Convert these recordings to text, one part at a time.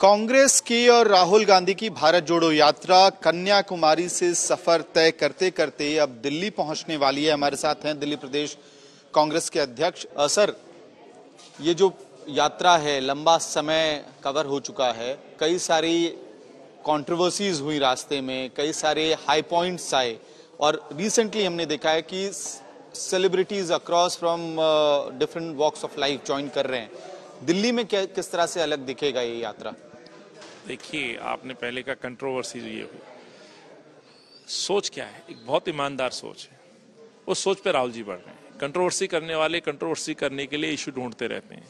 कांग्रेस की और राहुल गांधी की भारत जोड़ो यात्रा कन्याकुमारी से सफर तय करते करते अब दिल्ली पहुंचने वाली है। हमारे साथ हैं दिल्ली प्रदेश कांग्रेस के अध्यक्ष। सर, ये जो यात्रा है लंबा समय कवर हो चुका है, कई सारी कंट्रोवर्सीज हुई रास्ते में, कई सारे हाई पॉइंट्स आए और रिसेंटली हमने देखा है कि celebrities across from different walks of life join कर रहे हैं। दिल्ली में किस तरह से अलग दिखेगा ये यात्रा? देखिए, आपने पहले का कंट्रोवर्सी ये हुई, सोच क्या है? एक बहुत ईमानदार सोच है, उस सोच पे राहुल जी बढ़ रहे हैं। कंट्रोवर्सी करने वाले कंट्रोवर्सी करने के लिए इशू ढूंढते रहते हैं,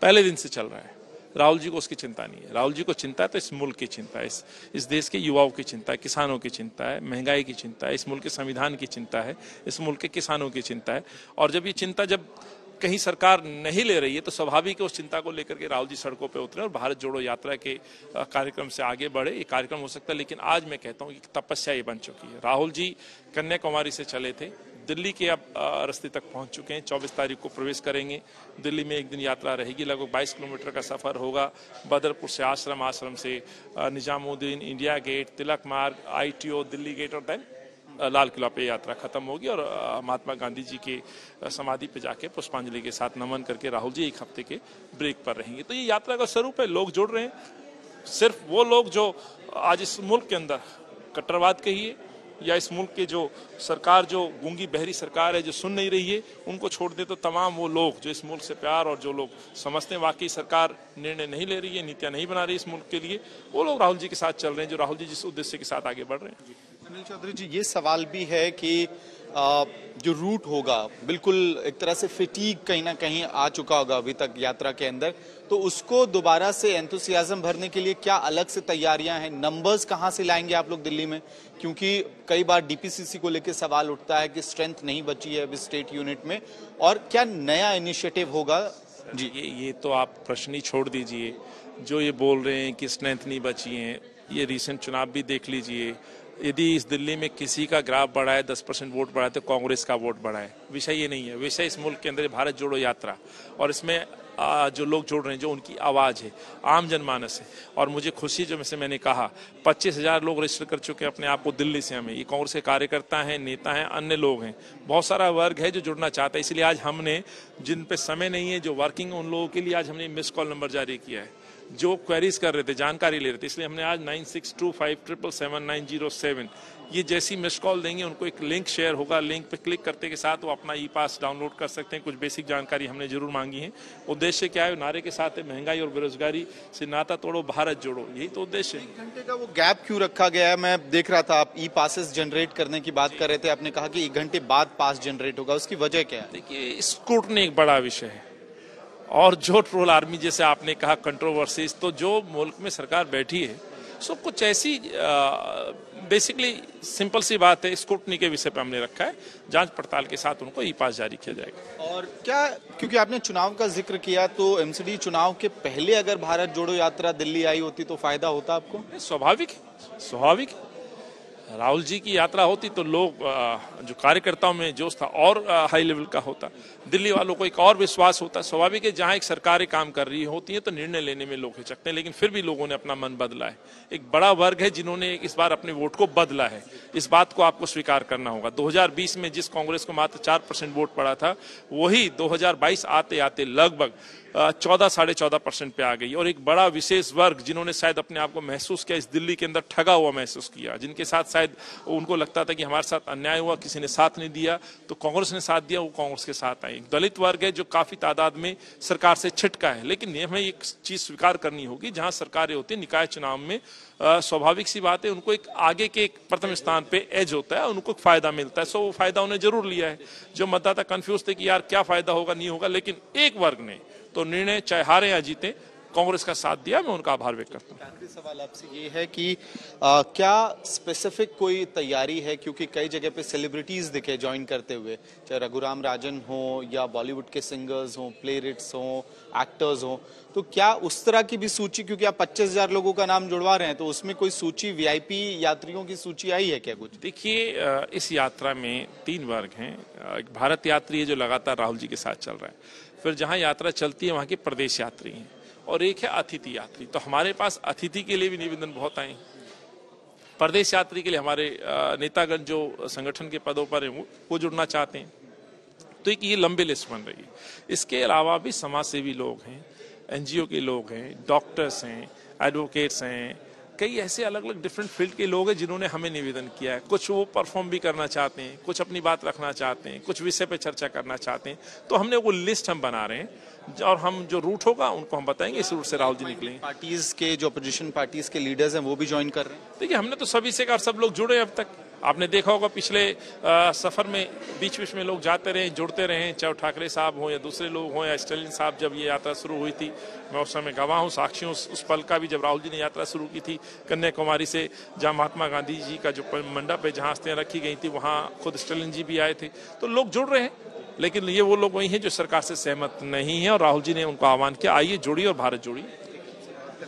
पहले दिन से चल रहा है। राहुल जी को उसकी चिंता नहीं है। राहुल जी को चिंता है तो इस मुल्क की चिंता है, इस देश के युवाओं की चिंता है, किसानों की चिंता है, महंगाई की चिंता है, इस मुल्क के संविधान की चिंता है, इस मुल्क के किसानों की चिंता है। और जब ये चिंता जब कहीं सरकार नहीं ले रही है तो स्वाभाविक है उस चिंता को लेकर के राहुल जी सड़कों पे उतरे और भारत जोड़ो यात्रा के कार्यक्रम से आगे बढ़े। ये कार्यक्रम हो सकता है, लेकिन आज मैं कहता हूँ कि तपस्या ये बन चुकी है। राहुल जी कन्याकुमारी से चले थे, दिल्ली के अब रास्ते तक पहुंच चुके हैं। 24 तारीख को प्रवेश करेंगे। दिल्ली में एक दिन यात्रा रहेगी, लगभग 22 किलोमीटर का सफर होगा। बदरपुर से आश्रम, आश्रम से निजामुद्दीन, इंडिया गेट, तिलक मार्ग, ITO, दिल्ली गेट और देन लाल किला पे यात्रा खत्म होगी और महात्मा गांधी जी के समाधि पे जाके पुष्पांजलि के साथ नमन करके राहुल जी एक हफ्ते के ब्रेक पर रहेंगे। तो ये यात्रा का स्वरूप है, लोग जुड़ रहे हैं। सिर्फ वो लोग जो आज इस मुल्क के अंदर कट्टरवाद कहिए या इस मुल्क के जो सरकार, जो गूंगी बहरी सरकार है जो सुन नहीं रही है, उनको छोड़ दे तो तमाम वो लोग जो इस मुल्क से प्यार और जो लोग समझते हैं वाकई सरकार निर्णय नहीं ले रही है, नीतियां नहीं बना रही इस मुल्क के लिए, वो लोग राहुल जी के साथ चल रहे हैं, जो राहुल जी जिस उद्देश्य के साथ आगे बढ़ रहे हैं। अनिल चौधरी जी, ये सवाल भी है कि जो रूट होगा बिल्कुल एक तरह से फिटीग कहीं ना कहीं आ चुका होगा अभी तक यात्रा के अंदर, तो उसको दोबारा से एंथुसियाज्म भरने के लिए क्या अलग से तैयारियां हैं? नंबर्स कहां से लाएंगे आप लोग दिल्ली में? क्योंकि कई बार DPCC को लेकर सवाल उठता है कि स्ट्रेंथ नहीं बची है अभी स्टेट यूनिट में, और क्या नया इनिशिएटिव होगा? जी, ये तो आप प्रश्न ही छोड़ दीजिए। जो ये बोल रहे हैं कि स्ट्रेंथ नहीं बची है, ये रिसेंट चुनाव भी देख लीजिए। यदि इस दिल्ली में किसी का ग्राफ बढ़ा है, 10% वोट बढ़ा है, तो कांग्रेस का वोट बढ़ा है। विषय ये नहीं है। विषय इस मुल्क के अंदर भारत जोड़ो यात्रा और इसमें जो लोग जोड़ रहे हैं, जो उनकी आवाज है, आम जनमानस है। और मुझे खुशी, जो मैंने कहा, 25,000 लोग रजिस्टर कर चुके हैं अपने आप को दिल्ली से। हमें ये कांग्रेस के कार्यकर्ता हैं, नेता हैं, अन्य लोग हैं, बहुत सारा वर्ग है जो जुड़ना चाहता है। इसलिए आज हमने, जिन पे समय नहीं है, जो वर्किंग, उन लोगों के लिए आज हमने मिस कॉल नंबर जारी किया है, जो क्वेरीज कर रहे थे, जानकारी ले रहे थे। इसलिए हमने आज 9625777907 ये जैसी मिस कॉल देंगे, उनको एक लिंक शेयर होगा, लिंक पे क्लिक करते के साथ वो अपना E-पास डाउनलोड कर सकते हैं। कुछ बेसिक जानकारी हमने जरूर मांगी है। उद्देश्य क्या है? नारे के साथ है, महंगाई और बेरोजगारी से नाता तोड़ो, भारत जोड़ो, यही तो उद्देश्य है। 1 घंटे का वो गैप क्यों रखा गया है? मैं देख रहा था आप E-पासेस जनरेट करने की बात कर रहे थे, आपने कहा कि 1 घंटे बाद पास जनरेट होगा, उसकी वजह क्या है? देखिए, स्क्रूटनी एक बड़ा विषय है और जो ट्रोल आर्मी, जैसे आपने कहा, कंट्रोवर्सीज, तो जो मुल्क में सरकार बैठी है, सो कुछ ऐसी बेसिकली सिंपल सी बात है, स्क्रूटनी के विषय पे हमने रखा है। जांच पड़ताल के साथ उनको E-पास जारी किया जाएगा। और क्या, क्योंकि आपने चुनाव का जिक्र किया, तो MCD चुनाव के पहले अगर भारत जोड़ो यात्रा दिल्ली आई होती तो फायदा होता आपको? स्वाभाविक है, स्वाभाविक है। राहुल जी की यात्रा होती तो लोग, जो कार्यकर्ताओं में जोश था और हाई लेवल का होता, दिल्ली वालों को एक और विश्वास होता। स्वाभाविक है, जहां एक सरकारें काम कर रही होती है तो निर्णय लेने में लोग हिचकते हैं, लेकिन फिर भी लोगों ने अपना मन बदला है। एक बड़ा वर्ग है जिन्होंने इस बार अपने वोट को बदला है, इस बात को आपको स्वीकार करना होगा। 2020 में जिस कांग्रेस को मात्र 4% वोट पड़ा था, वही 2022 आते आते लगभग 14-14.5% पे आ गई। और एक बड़ा विशेष वर्ग जिन्होंने शायद अपने आप को महसूस किया, इस दिल्ली के अंदर ठगा हुआ महसूस किया, जिनके साथ शायद उनको लगता था कि हमारे साथ अन्याय हुआ, किसी ने साथ नहीं दिया, तो कांग्रेस ने साथ दिया, वो कांग्रेस के साथ आए। एक दलित वर्ग है जो काफी तादाद में सरकार से छिटका है, लेकिन हमें एक चीज स्वीकार करनी होगी, जहां सरकारें होती है, निकाय चुनाव में स्वाभाविक सी बात है, उनको एक आगे के एक प्रथम स्थान पे एज होता है, उनको फायदा मिलता है। सो वो फायदा उन्हें जरूर लिया है। जो मतदाता कंफ्यूज थे कि यार क्या फायदा होगा, नहीं होगा, लेकिन एक वर्ग ने तो निर्णय, चाहे हारे या जीते, कांग्रेस का साथ दिया। मैं उनका आभार व्यक्त करता हूँ। आखिरी सवाल आपसे ये है कि क्या स्पेसिफिक कोई तैयारी है, क्योंकि कई जगह पे सेलिब्रिटीज दिखे ज्वाइन करते हुए, चाहे रघुराम राजन हो या बॉलीवुड के सिंगर्स हो, प्लेरिट्स हो, एक्टर्स हो, तो क्या उस तरह की भी सूची, क्योंकि आप 25,000 लोगों का नाम जुड़वा रहे हैं, तो उसमें कोई सूची, VIP यात्रियों की सूची आई है क्या कुछ? देखिए, इस यात्रा में 3 वर्ग हैं। एक भारत यात्री है जो लगातार राहुल जी के साथ चल रहा है, फिर जहां यात्रा चलती है वहां के प्रदेश यात्री हैं, और एक है अतिथि यात्री। तो हमारे पास अतिथि के लिए भी निवेदन बहुत आए, प्रदेश यात्री के लिए हमारे नेतागण जो संगठन के पदों पर हैं वो जुड़ना चाहते हैं। तो एक ये लंबी लिस्ट बन रही है। इसके अलावा भी समाज सेवी लोग हैं, एनजीओ के लोग हैं, डॉक्टर्स हैं, एडवोकेट्स हैं, कई ऐसे अलग अलग डिफरेंट फील्ड के लोग हैं जिन्होंने हमें निवेदन किया है। कुछ वो परफॉर्म भी करना चाहते हैं, कुछ अपनी बात रखना चाहते हैं, कुछ विषय पे चर्चा करना चाहते हैं। तो हमने वो लिस्ट हम बना रहे हैं और हम जो रूट होगा उनको हम बताएंगे। इस रूट से राहुल जी निकलेंगे। पार्टीज के जो अपोजिशन पार्टीज के लीडर्स हैं वो भी ज्वाइन कर रहे हैं। देखिए, हमने तो सभी से कहा, सब लोग जुड़े अब तक। आपने देखा होगा पिछले सफर में बीच बीच में लोग जाते रहे, जुड़ते रहे, चाहे ठाकरे साहब हो या दूसरे लोग हों या स्टालिन साहब। जब ये यात्रा शुरू हुई थी, मैं उस समय गवाह हूँ, साक्षी हूँ उस पल का भी, जब राहुल जी ने यात्रा शुरू की थी कन्याकुमारी से, जहाँ महात्मा गांधी जी का जो मंडप है, जहाँ हस्तियाँ रखी गई थी, वहाँ खुद स्टालिन जी भी आए थे। तो लोग जुड़ रहे हैं, लेकिन ये वो लोग वही हैं जो सरकार से सहमत नहीं है, और राहुल जी ने उनको आह्वान किया, आइए जुड़िए और भारत जोड़िए।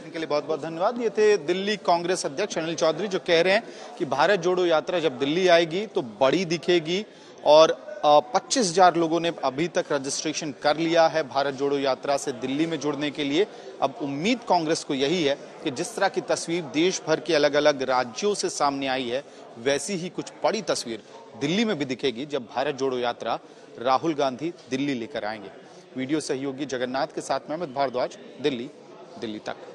के लिए बहुत बहुत धन्यवाद। ये थे दिल्ली कांग्रेस अध्यक्ष अनिल चौधरी, जो कह रहे हैं कि भारत जोड़ो यात्रा जब दिल्ली आएगी तो बड़ी दिखेगी, और 25,000 लोगों ने अभी तक रजिस्ट्रेशन कर लिया है भारत जोड़ो यात्रा से दिल्ली में जुड़ने के लिए। अब उम्मीद कांग्रेस को यही है कि जिस तरह की तस्वीर देश भर के अलग अलग राज्यों से सामने आई है, वैसी ही कुछ बड़ी तस्वीर दिल्ली में भी दिखेगी जब भारत जोड़ो यात्रा राहुल गांधी दिल्ली लेकर आएंगे। वीडियो सहयोगी जगन्नाथ के साथ मैं अमित भारद्वाज, दिल्ली तक।